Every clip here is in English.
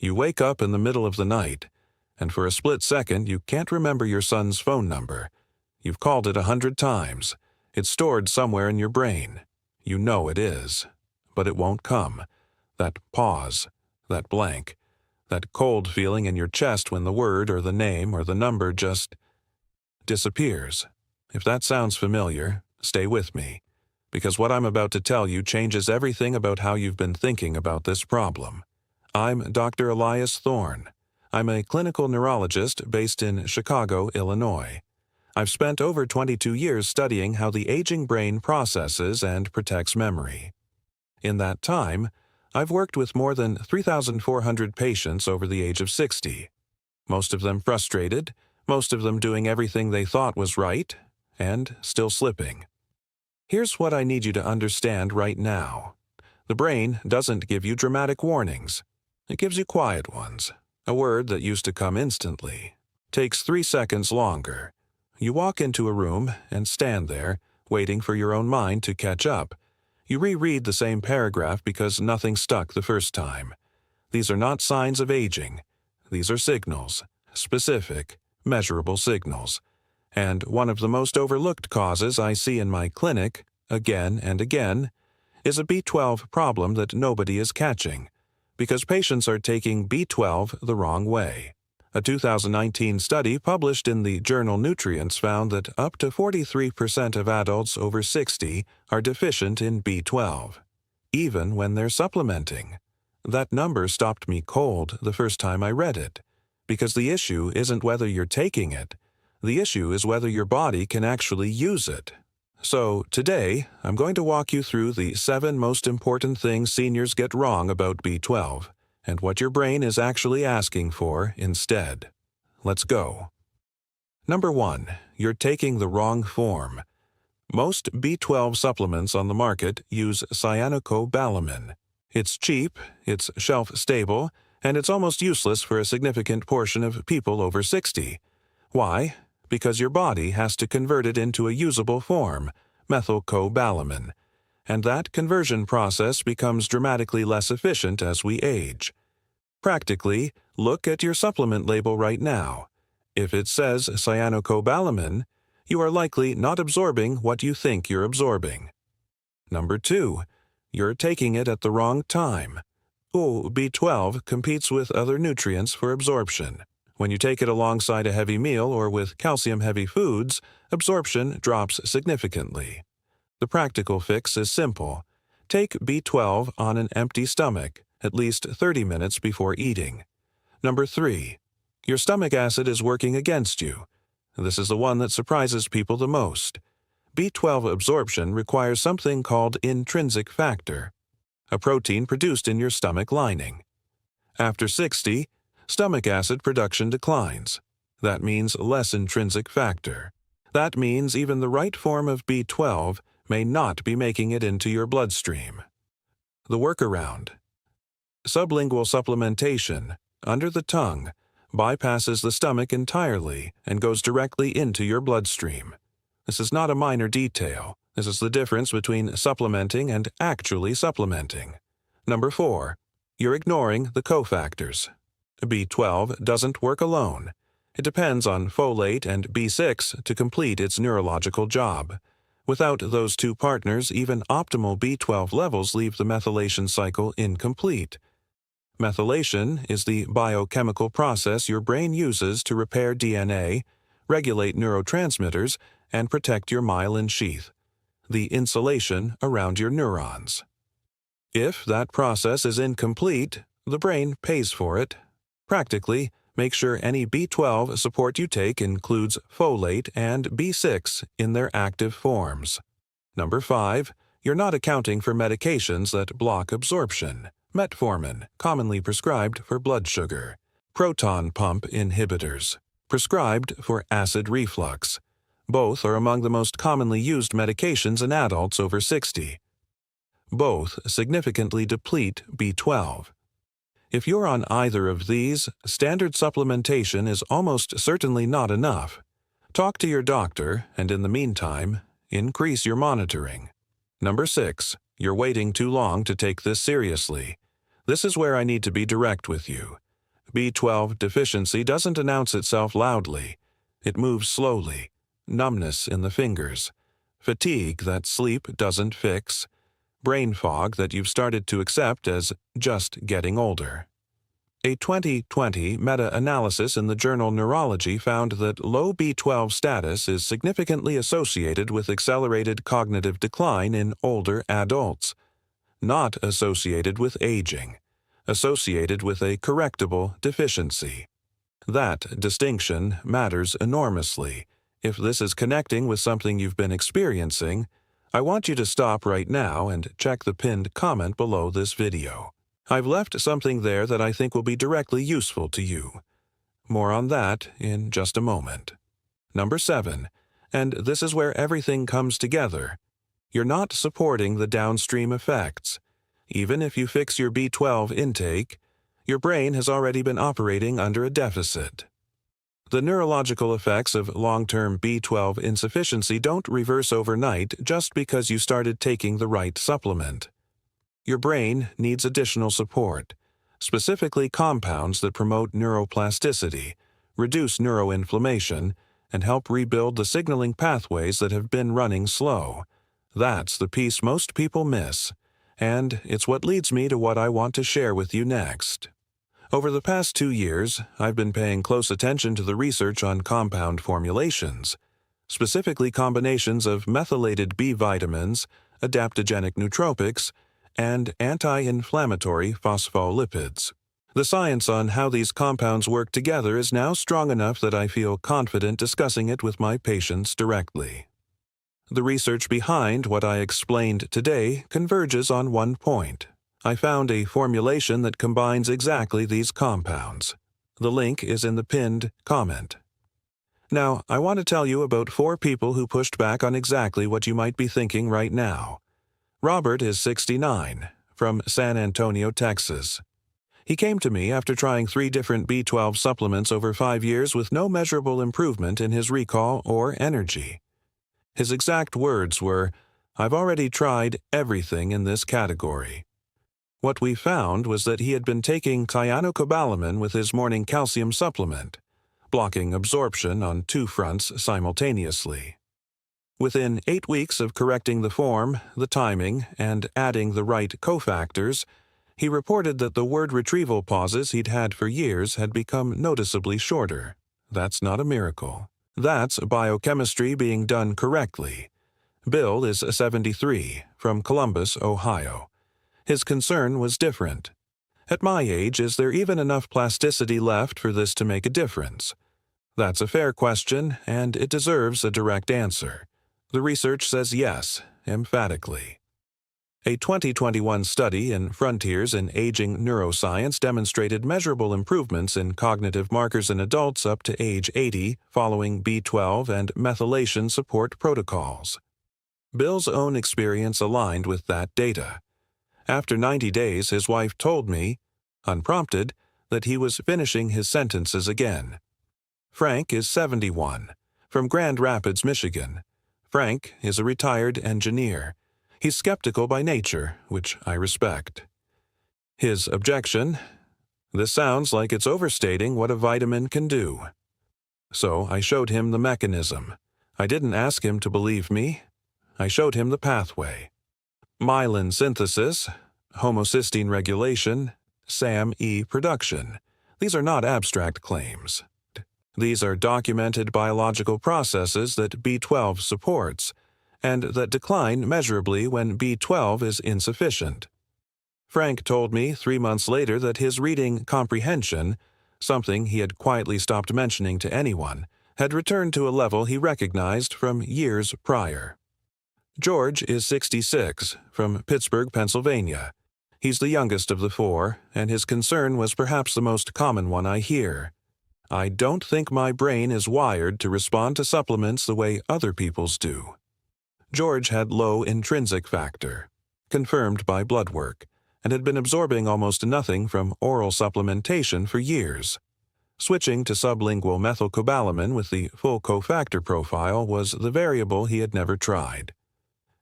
You wake up in the middle of the night, and for a split second you can't remember your son's phone number. You've called it 100 times. It's stored somewhere in your brain. You know it is. But it won't come. That pause, that blank, that cold feeling in your chest when the word or the name or the number just disappears. If that sounds familiar, stay with me, because what I'm about to tell you changes everything about how you've been thinking about this problem. I'm Dr. Elias Thorne. I'm a clinical neurologist based in Chicago, Illinois. I've spent over 22 years studying how the aging brain processes and protects memory. In that time, I've worked with more than 3,400 patients over the age of 60, most of them frustrated, most of them doing everything they thought was right, and still slipping. Here's what I need you to understand right now. The brain doesn't give you dramatic warnings. It gives you quiet ones. A word that used to come instantly takes 3 seconds longer. You walk into a room and stand there, waiting for your own mind to catch up. You reread the same paragraph because nothing stuck the first time. These are not signs of aging. These are signals, specific, measurable signals. And one of the most overlooked causes I see in my clinic, again and again, is a B12 problem that nobody is catching, because patients are taking B12 the wrong way. A 2019 study published in the journal Nutrients found that up to 43% of adults over 60 are deficient in B12, even when they're supplementing. That number stopped me cold the first time I read it, because the issue isn't whether you're taking it. The issue is whether your body can actually use it. So today, I'm going to walk you through the 7 most important things seniors get wrong about B12. And what your brain is actually asking for instead. Let's go. Number 1, you're taking the wrong form. Most B12 supplements on the market use cyanocobalamin. It's cheap, it's shelf-stable, and it's almost useless for a significant portion of people over 60. Why? Because your body has to convert it into a usable form, methylcobalamin. And that conversion process becomes dramatically less efficient as we age. Practically, look at your supplement label right now. If it says cyanocobalamin, you are likely not absorbing what you think you're absorbing. Number 2, you're taking it at the wrong time. B12 competes with other nutrients for absorption. When you take it alongside a heavy meal or with calcium-heavy foods, absorption drops significantly. The practical fix is simple. Take B12 on an empty stomach, at least 30 minutes before eating. Number 3, your stomach acid is working against you. This is the one that surprises people the most. B12 absorption requires something called intrinsic factor, a protein produced in your stomach lining. After 60, stomach acid production declines. That means less intrinsic factor. That means even the right form of B12 may not be making it into your bloodstream. The workaround. Sublingual supplementation, under the tongue, bypasses the stomach entirely and goes directly into your bloodstream. This is not a minor detail. This is the difference between supplementing and actually supplementing. Number 4, you're ignoring the cofactors. B12 doesn't work alone. It depends on folate and B6 to complete its neurological job. Without those two partners, even optimal B12 levels leave the methylation cycle incomplete. Methylation is the biochemical process your brain uses to repair DNA, regulate neurotransmitters, and protect your myelin sheath, the insulation around your neurons. If that process is incomplete, the brain pays for it. Practically, make sure any B12 support you take includes folate and B6 in their active forms. Number 5, you're not accounting for medications that block absorption. Metformin, commonly prescribed for blood sugar. Proton pump inhibitors, prescribed for acid reflux. Both are among the most commonly used medications in adults over 60. Both significantly deplete B12. If you're on either of these, standard supplementation is almost certainly not enough. Talk to your doctor, and in the meantime, increase your monitoring. Number 6, you're waiting too long to take this seriously. This is where I need to be direct with you. B12 deficiency doesn't announce itself loudly. It moves slowly. Numbness in the fingers, fatigue that sleep doesn't fix, brain fog that you've started to accept as just getting older. A 2020 meta-analysis in the journal Neurology found that low B12 status is significantly associated with accelerated cognitive decline in older adults, not associated with aging, associated with a correctable deficiency. That distinction matters enormously. If this is connecting with something you've been experiencing, I want you to stop right now and check the pinned comment below this video. I've left something there that I think will be directly useful to you. More on that in just a moment. Number 7, and this is where everything comes together. You're not supporting the downstream effects. Even if you fix your B12 intake, your brain has already been operating under a deficit. The neurological effects of long-term B12 insufficiency don't reverse overnight just because you started taking the right supplement. Your brain needs additional support, specifically compounds that promote neuroplasticity, reduce neuroinflammation, and help rebuild the signaling pathways that have been running slow. That's the piece most people miss, and it's what leads me to what I want to share with you next. Over the past 2 years, I've been paying close attention to the research on compound formulations, specifically combinations of methylated B vitamins, adaptogenic nootropics, and anti-inflammatory phospholipids. The science on how these compounds work together is now strong enough that I feel confident discussing it with my patients directly. The research behind what I explained today converges on one point. I found a formulation that combines exactly these compounds. The link is in the pinned comment. Now, I want to tell you about 4 people who pushed back on exactly what you might be thinking right now. Robert is 69, from San Antonio, Texas. He came to me after trying 3 different B12 supplements over 5 years with no measurable improvement in his recall or energy. His exact words were, "I've already tried everything in this category." What we found was that he had been taking cyanocobalamin with his morning calcium supplement, blocking absorption on 2 fronts simultaneously. Within 8 weeks of correcting the form, the timing, and adding the right cofactors, he reported that the word retrieval pauses he'd had for years had become noticeably shorter. That's not a miracle. That's biochemistry being done correctly. Bill is 73, from Columbus, Ohio. His concern was different. At my age, is there even enough plasticity left for this to make a difference? That's a fair question, and it deserves a direct answer. The research says yes, emphatically. A 2021 study in Frontiers in Aging Neuroscience demonstrated measurable improvements in cognitive markers in adults up to age 80 following B12 and methylation support protocols. Bill's own experience aligned with that data. After 90 days, his wife told me, unprompted, that he was finishing his sentences again. Frank is 71, from Grand Rapids, Michigan. Frank is a retired engineer. He's skeptical by nature, which I respect. His objection: this sounds like it's overstating what a vitamin can do. So I showed him the mechanism. I didn't ask him to believe me. I showed him the pathway. Myelin synthesis, homocysteine regulation, SAM-E production. These are not abstract claims. These are documented biological processes that B12 supports, and that decline measurably when B12 is insufficient. Frank told me 3 months later that his reading comprehension, something he had quietly stopped mentioning to anyone, had returned to a level he recognized from years prior. George is 66, from Pittsburgh, Pennsylvania. He's the youngest of the 4, and his concern was perhaps the most common one I hear. I don't think my brain is wired to respond to supplements the way other people's do. George had low intrinsic factor, confirmed by blood work, and had been absorbing almost nothing from oral supplementation for years. Switching to sublingual methylcobalamin with the full cofactor profile was the variable he had never tried.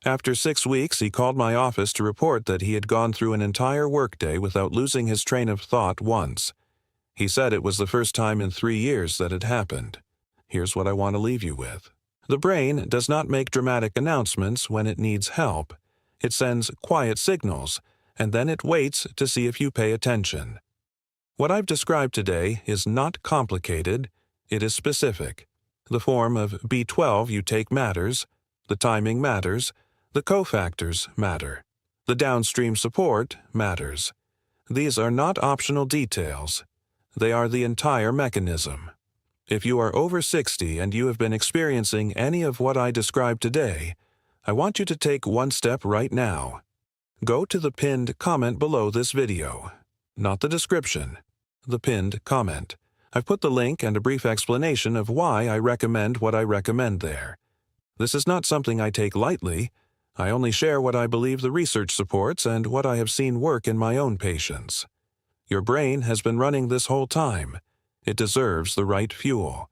After 6 weeks, he called my office to report that he had gone through an entire workday without losing his train of thought once. He said it was the first time in 3 years that it happened. Here's what I want to leave you with. The brain does not make dramatic announcements when it needs help. It sends quiet signals, and then it waits to see if you pay attention. What I've described today is not complicated, it is specific. The form of B12 you take matters, the timing matters, the cofactors matter, the downstream support matters. These are not optional details. They are the entire mechanism. If you are over 60 and you have been experiencing any of what I described today, I want you to take one step right now. Go to the pinned comment below this video. Not the description, the pinned comment. I've put the link and a brief explanation of why I recommend what I recommend there. This is not something I take lightly. I only share what I believe the research supports and what I have seen work in my own patients. Your brain has been running this whole time. It deserves the right fuel.